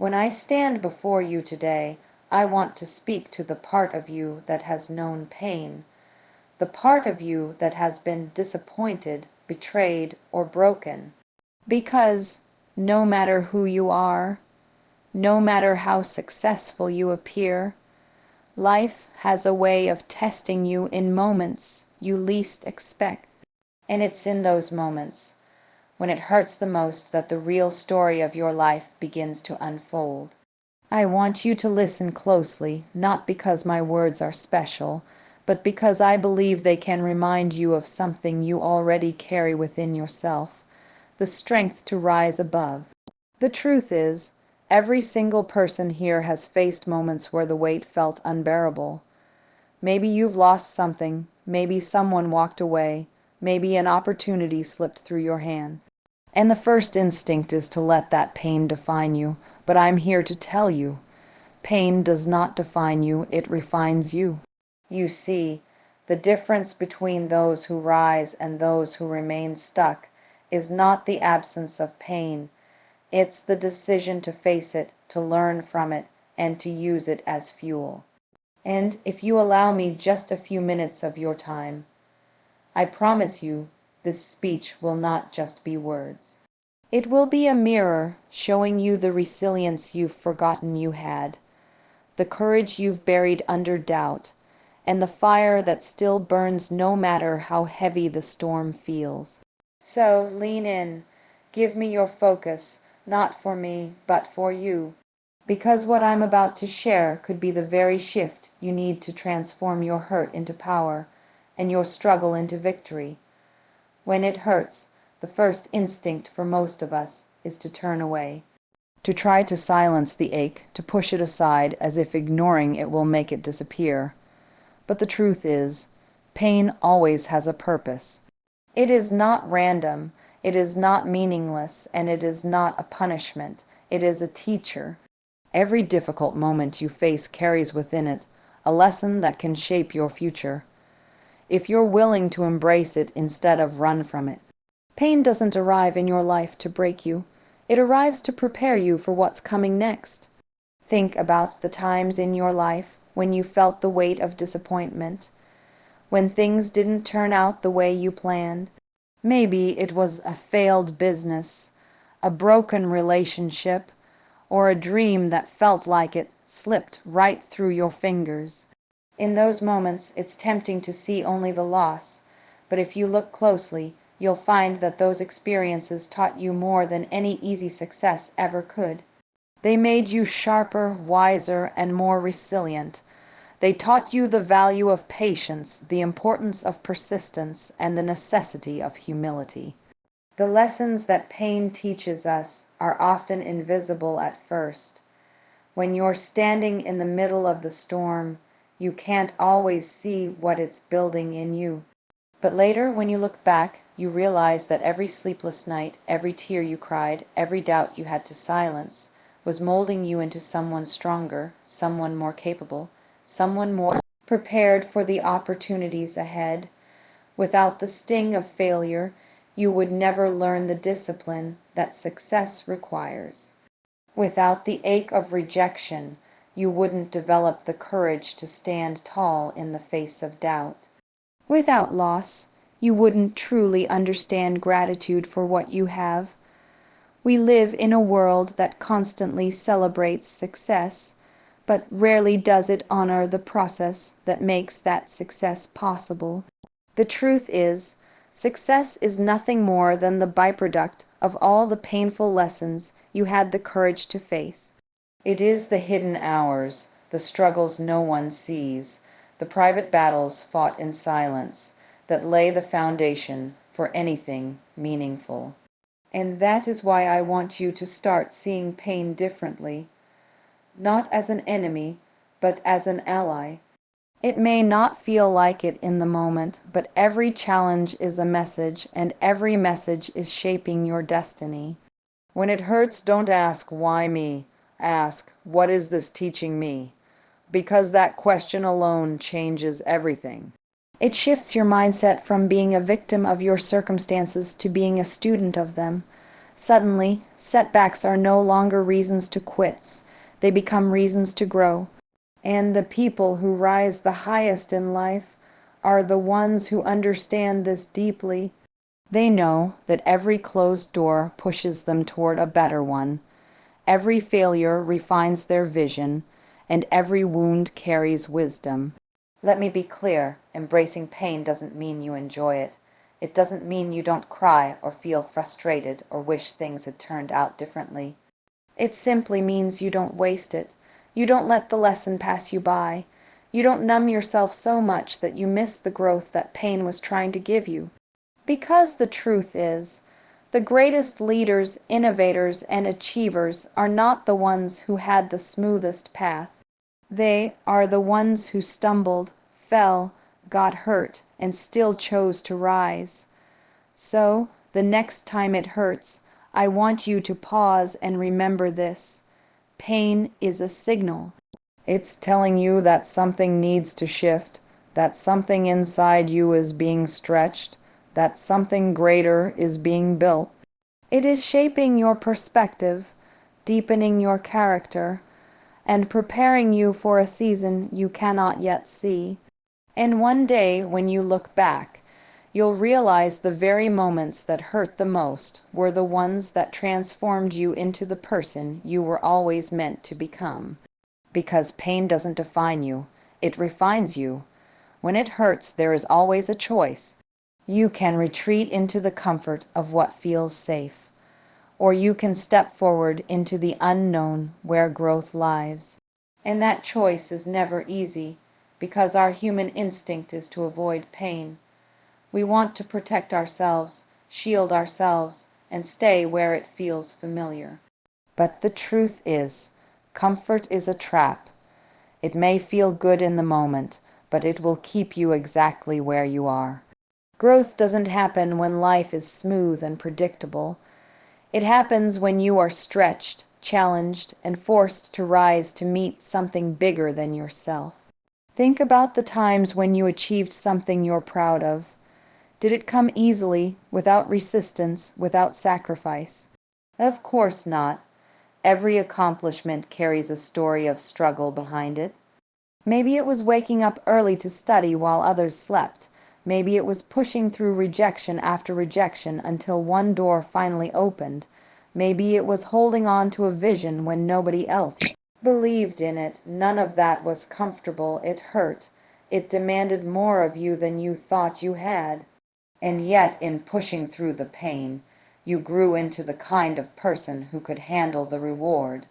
When I stand before you today, I want to speak to the part of you that has known pain, the part of you that has been disappointed, betrayed, or broken. Because no matter who you are, no matter how successful you appear, life has a way of testing you in moments you least expect. And it's in those moments, when it hurts the most, that the real story of your life begins to unfold. I want you to listen closely, not because my words are special, but because I believe they can remind you of something you already carry within yourself, the strength to rise above. The truth is, every single person here has faced moments where the weight felt unbearable. Maybe you've lost something, maybe someone walked away, maybe an opportunity slipped through your hands. And the first instinct is to let that pain define you, but I'm here to tell you, pain does not define you, it refines you. You see, the difference between those who rise and those who remain stuck is not the absence of pain, it's the decision to face it, to learn from it, and to use it as fuel. And if you allow me just a few minutes of your time, I promise you this speech will not just be words. It will be a mirror showing you the resilience you've forgotten you had, the courage you've buried under doubt, and the fire that still burns no matter how heavy the storm feels. So lean in, give me your focus, not for me, but for you, because what I'm about to share could be the very shift you need to transform your hurt into power and your struggle into victory. When it hurts, the first instinct for most of us is to turn away, to try to silence the ache, to push it aside as if ignoring it will make it disappear. But the truth is, pain always has a purpose. It is not random, it is not meaningless, and it is not a punishment. It is a teacher. Every difficult moment you face carries within it a lesson that can shape your future, if you're willing to embrace it instead of run from it. Pain doesn't arrive in your life to break you. It arrives to prepare you for what's coming next. Think about the times in your life when you felt the weight of disappointment, when things didn't turn out the way you planned. Maybe it was a failed business, a broken relationship, or a dream that felt like it slipped right through your fingers. In those moments, it's tempting to see only the loss, but if you look closely, you'll find that those experiences taught you more than any easy success ever could. They made you sharper, wiser, and more resilient. They taught you the value of patience, the importance of persistence, and the necessity of humility. The lessons that pain teaches us are often invisible at first. When you're standing in the middle of the storm, you can't always see what it's building in you. But later, when you look back, you realize that every sleepless night, every tear you cried, every doubt you had to silence, was molding you into someone stronger, someone more capable, someone more prepared for the opportunities ahead. Without the sting of failure, you would never learn the discipline that success requires. Without the ache of rejection, you wouldn't develop the courage to stand tall in the face of doubt. Without loss, you wouldn't truly understand gratitude for what you have. We live in a world that constantly celebrates success, but rarely does it honor the process that makes that success possible. The truth is, success is nothing more than the byproduct of all the painful lessons you had the courage to face. It is the hidden hours, the struggles no one sees, the private battles fought in silence, that lay the foundation for anything meaningful. And that is why I want you to start seeing pain differently, not as an enemy, but as an ally. It may not feel like it in the moment, but every challenge is a message, and every message is shaping your destiny. When it hurts, don't ask, "Why me?" Ask, "What is this teaching me?" Because that question alone changes everything. It shifts your mindset from being a victim of your circumstances to being a student of them, Suddenly, setbacks are no longer reasons to quit. They become reasons to grow. And the people who rise the highest in life are the ones who understand this deeply. They know that every closed door pushes them toward a better one. Every failure refines their vision, and every wound carries wisdom. Let me be clear, embracing pain doesn't mean you enjoy it. It doesn't mean you don't cry or feel frustrated or wish things had turned out differently. It simply means you don't waste it. You don't let the lesson pass you by. You don't numb yourself so much that you miss the growth that pain was trying to give you. Because the truth is, the greatest leaders, innovators, and achievers are not the ones who had the smoothest path. They are the ones who stumbled, fell, got hurt, and still chose to rise. So, the next time it hurts, I want you to pause and remember this. Pain is a signal. It's telling you that something needs to shift, that something inside you is being stretched, that something greater is being built. It is shaping your perspective, deepening your character, and preparing you for a season you cannot yet see. And one day, when you look back, you'll realize the very moments that hurt the most were the ones that transformed you into the person you were always meant to become. Because pain doesn't define you, it refines you. When it hurts, there is always a choice. You can retreat into the comfort of what feels safe, or you can step forward into the unknown where growth lies. And that choice is never easy, because our human instinct is to avoid pain. We want to protect ourselves, shield ourselves, and stay where it feels familiar. But the truth is, comfort is a trap. It may feel good in the moment, but it will keep you exactly where you are. Growth doesn't happen when life is smooth and predictable. It happens when you are stretched, challenged, and forced to rise to meet something bigger than yourself. Think about the times when you achieved something you're proud of. Did it come easily, without resistance, without sacrifice? Of course not. Every accomplishment carries a story of struggle behind it. Maybe it was waking up early to study while others slept. Maybe it was pushing through rejection after rejection until one door finally opened. Maybe it was holding on to a vision when nobody else believed in it. None of that was comfortable. It hurt. It demanded more of you than you thought you had. And yet, in pushing through the pain, you grew into the kind of person who could handle the reward.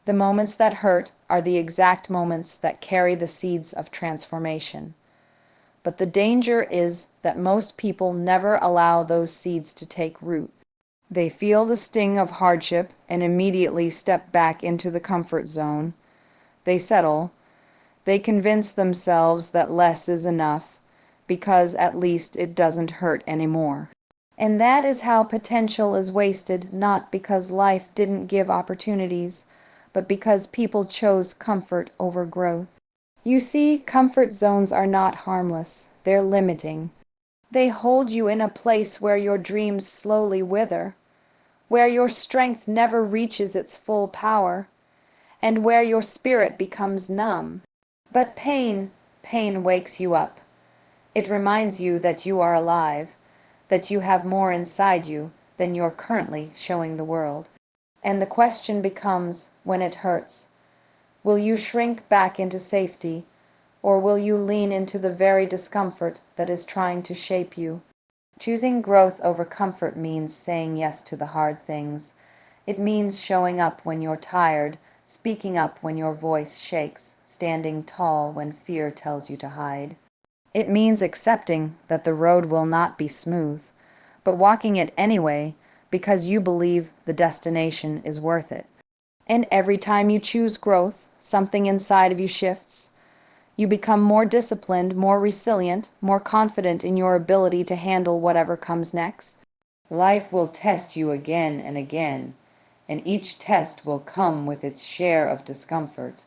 The moments that hurt are the exact moments that carry the seeds of transformation. But the danger is that most people never allow those seeds to take root. They feel the sting of hardship and immediately step back into the comfort zone. They settle. They convince themselves that less is enough, because at least it doesn't hurt anymore. And that is how potential is wasted, not because life didn't give opportunities, but because people chose comfort over growth. You see, comfort zones are not harmless. They're limiting. They hold you in a place where your dreams slowly wither, where your strength never reaches its full power, and where your spirit becomes numb. But pain wakes you up. It reminds you that you are alive, that you have more inside you than you're currently showing the world. And the question becomes, when it hurts, will you shrink back into safety, or will you lean into the very discomfort that is trying to shape you? Choosing growth over comfort means saying yes to the hard things. It means showing up when you're tired, speaking up when your voice shakes, standing tall when fear tells you to hide. It means accepting that the road will not be smooth, but walking it anyway because you believe the destination is worth it. And every time you choose growth, something inside of you shifts. You become more disciplined, more resilient, more confident in your ability to handle whatever comes next. Life will test you again and again, and each test will come with its share of discomfort.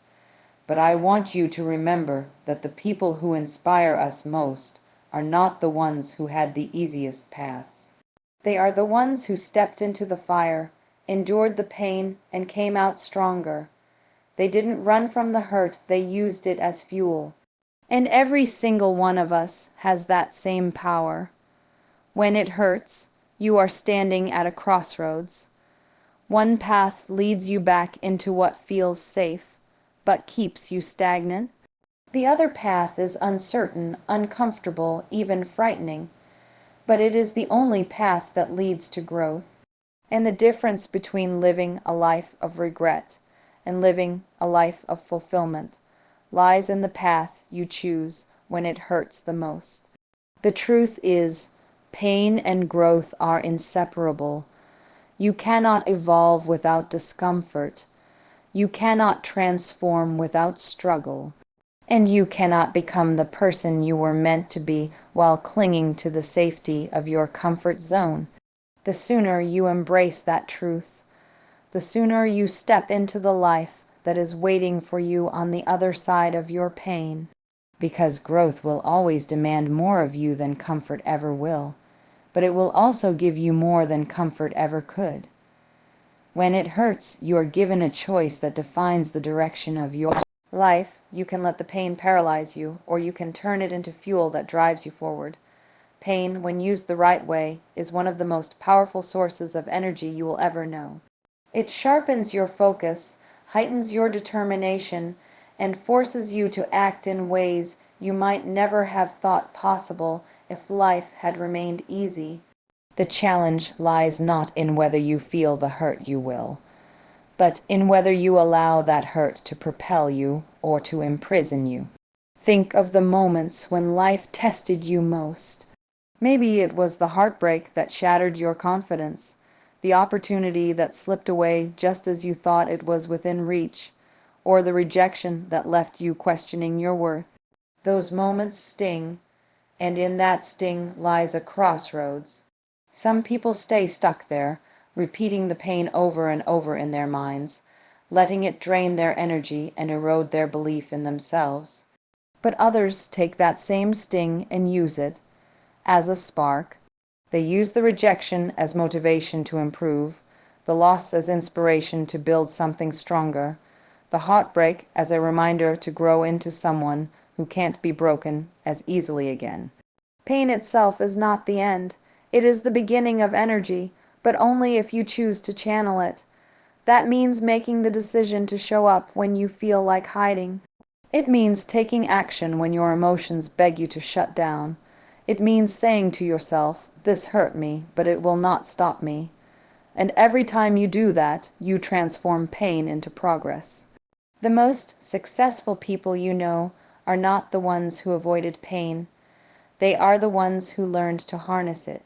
But I want you to remember that the people who inspire us most are not the ones who had the easiest paths. They are the ones who stepped into the fire, endured the pain, and came out stronger. They didn't run from the hurt, they used it as fuel. And every single one of us has that same power. When it hurts, you are standing at a crossroads. One path leads you back into what feels safe, but keeps you stagnant. The other path is uncertain, uncomfortable, even frightening, but it is the only path that leads to growth. And the difference between living a life of regret and living a life of fulfillment lies in the path you choose when it hurts the most. The truth is, pain and growth are inseparable. You cannot evolve without discomfort. You cannot transform without struggle. And you cannot become the person you were meant to be while clinging to the safety of your comfort zone. The sooner you embrace that truth, the sooner you step into the life that is waiting for you on the other side of your pain. Because growth will always demand more of you than comfort ever will, but it will also give you more than comfort ever could. When it hurts, you are given a choice that defines the direction of your life. You can let the pain paralyze you, or you can turn it into fuel that drives you forward. Pain, when used the right way, is one of the most powerful sources of energy you will ever know. It sharpens your focus, heightens your determination, and forces you to act in ways you might never have thought possible if life had remained easy. The challenge lies not in whether you feel the hurt you will, but in whether you allow that hurt to propel you or to imprison you. Think of the moments when life tested you most. Maybe it was the heartbreak that shattered your confidence, the opportunity that slipped away just as you thought it was within reach, or the rejection that left you questioning your worth. Those moments sting, and in that sting lies a crossroads. Some people stay stuck there, repeating the pain over and over in their minds, letting it drain their energy and erode their belief in themselves. But others take that same sting and use it as a spark. They use the rejection as motivation to improve, the loss as inspiration to build something stronger, the heartbreak as a reminder to grow into someone who can't be broken as easily again. Pain itself is not the end. It is the beginning of energy, but only if you choose to channel it. That means making the decision to show up when you feel like hiding. It means taking action when your emotions beg you to shut down. It means saying to yourself, "This hurt me, but it will not stop me." And every time you do that, you transform pain into progress. The most successful people you know are not the ones who avoided pain. They are the ones who learned to harness it.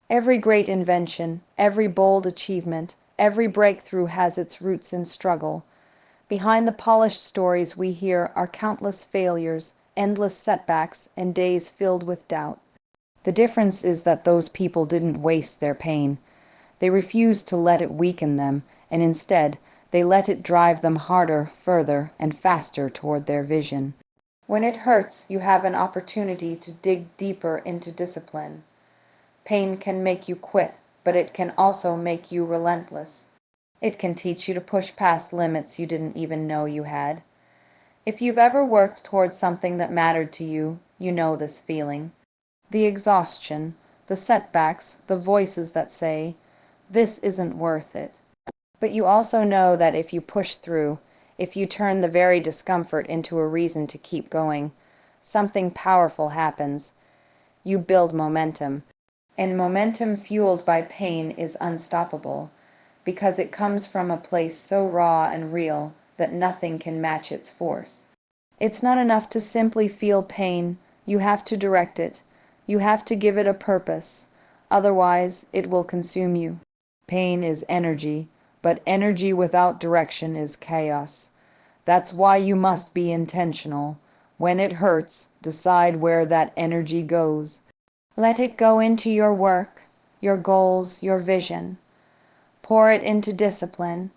Every great invention, every bold achievement, every breakthrough has its roots in struggle. Behind the polished stories we hear are countless failures, endless setbacks, and days filled with doubt. The difference is that those people didn't waste their pain. They refused to let it weaken them, and instead, they let it drive them harder, further, and faster toward their vision. When it hurts, you have an opportunity to dig deeper into discipline. Pain can make you quit, but it can also make you relentless. It can teach you to push past limits you didn't even know you had. If you've ever worked towards something that mattered to you, you know this feeling. The exhaustion, the setbacks, the voices that say, "This isn't worth it." But you also know that if you push through, if you turn the very discomfort into a reason to keep going, something powerful happens. You build momentum. And momentum fueled by pain is unstoppable, because it comes from a place so raw and real that nothing can match its force. It's not enough to simply feel pain. You have to direct it. You have to give it a purpose. Otherwise, it will consume you. Pain is energy, but energy without direction is chaos. That's why you must be intentional. When it hurts, decide where that energy goes. Let it go into your work, your goals, your vision. Pour it into discipline,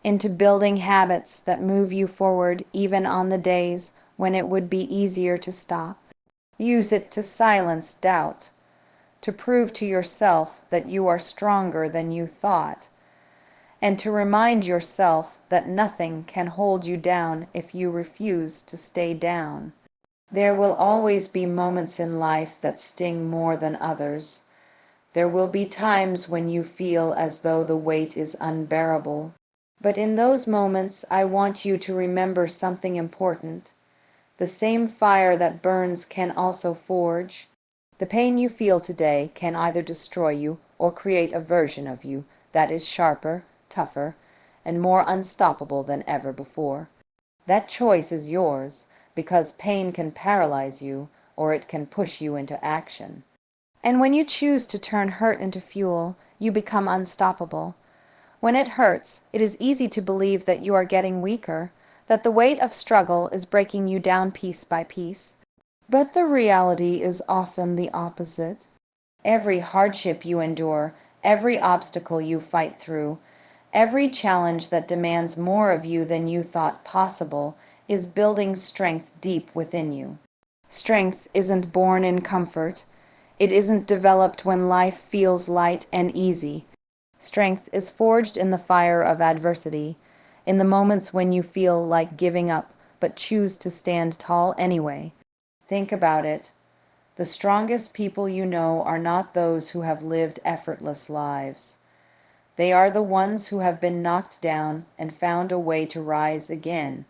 into building habits that move you forward even on the days when it would be easier to stop. Use it to silence doubt, to prove to yourself that you are stronger than you thought, and to remind yourself that nothing can hold you down if you refuse to stay down. There will always be moments in life that sting more than others. There will be times when you feel as though the weight is unbearable. But in those moments, I want you to remember something important. The same fire that burns can also forge. The pain you feel today can either destroy you or create a version of you that is sharper, tougher, and more unstoppable than ever before. That choice is yours, because pain can paralyze you or it can push you into action. And when you choose to turn hurt into fuel, you become unstoppable. When it hurts, it is easy to believe that you are getting weaker, that the weight of struggle is breaking you down piece by piece. But the reality is often the opposite. Every hardship you endure, every obstacle you fight through, every challenge that demands more of you than you thought possible is building strength deep within you. Strength isn't born in comfort. It isn't developed when life feels light and easy. Strength is forged in the fire of adversity, in the moments when you feel like giving up but choose to stand tall anyway. Think about it. The strongest people you know are not those who have lived effortless lives. They are the ones who have been knocked down and found a way to rise again.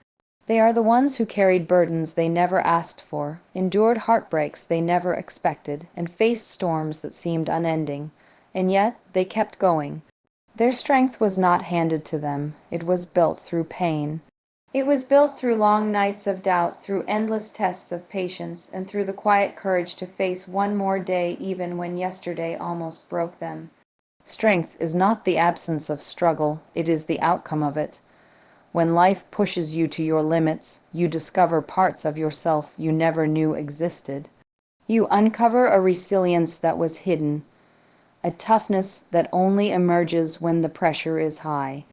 They are the ones who carried burdens they never asked for, endured heartbreaks they never expected, and faced storms that seemed unending, and yet they kept going. Their strength was not handed to them. It was built through pain. It was built through long nights of doubt, through endless tests of patience, and through the quiet courage to face one more day even when yesterday almost broke them. Strength is not the absence of struggle, it is the outcome of it. When life pushes you to your limits, you discover parts of yourself you never knew existed. You uncover a resilience that was hidden, a toughness that only emerges when the pressure is high.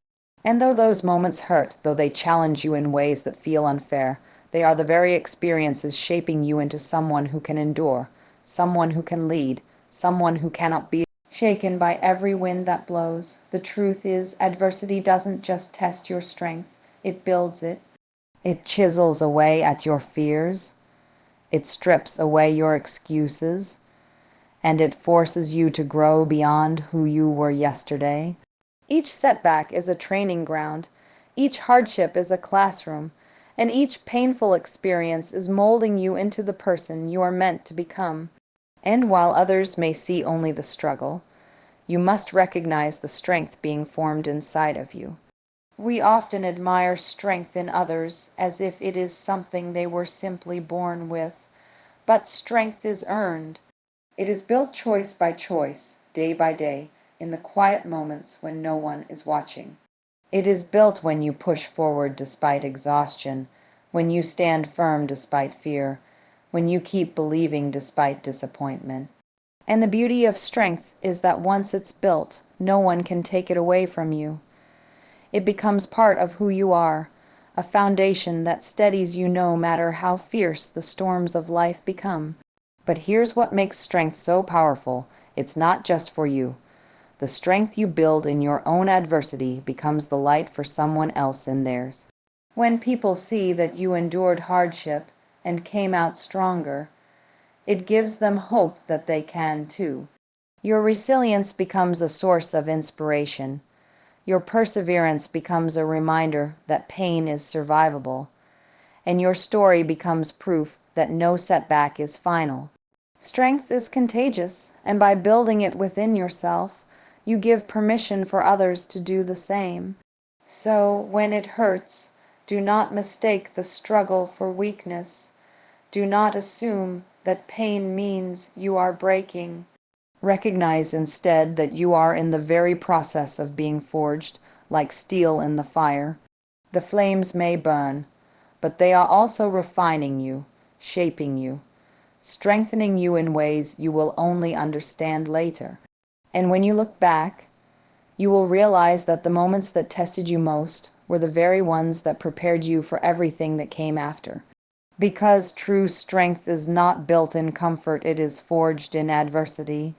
And though those moments hurt, though they challenge you in ways that feel unfair, they are the very experiences shaping you into someone who can endure, someone who can lead, someone who cannot be shaken by every wind that blows. The truth is, adversity doesn't just test your strength, it builds it. It chisels away at your fears. It strips away your excuses. And it forces you to grow beyond who you were yesterday. Each setback is a training ground. Each hardship is a classroom. And each painful experience is molding you into the person you are meant to become. And while others may see only the struggle, you must recognize the strength being formed inside of you. We often admire strength in others as if it is something they were simply born with. But strength is earned. It is built choice by choice, day by day, in the quiet moments when no one is watching. It is built when you push forward despite exhaustion, when you stand firm despite fear, when you keep believing despite disappointment. And the beauty of strength is that once it's built, no one can take it away from you. It becomes part of who you are, a foundation that steadies you no matter how fierce the storms of life become. But here's what makes strength so powerful. It's not just for you. The strength you build in your own adversity becomes the light for someone else in theirs. When people see that you endured hardship and came out stronger, it gives them hope that they can too. Your resilience becomes a source of inspiration. Your perseverance becomes a reminder that pain is survivable. And your story becomes proof that no setback is final. Strength is contagious, and by building it within yourself, you give permission for others to do the same. So, when it hurts, do not mistake the struggle for weakness. Do not assume that pain means you are breaking. Recognize instead that you are in the very process of being forged, like steel in the fire. The flames may burn, but they are also refining you, shaping you, strengthening you in ways you will only understand later. And when you look back, you will realize that the moments that tested you most were the very ones that prepared you for everything that came after. Because true strength is not built in comfort, it is forged in adversity.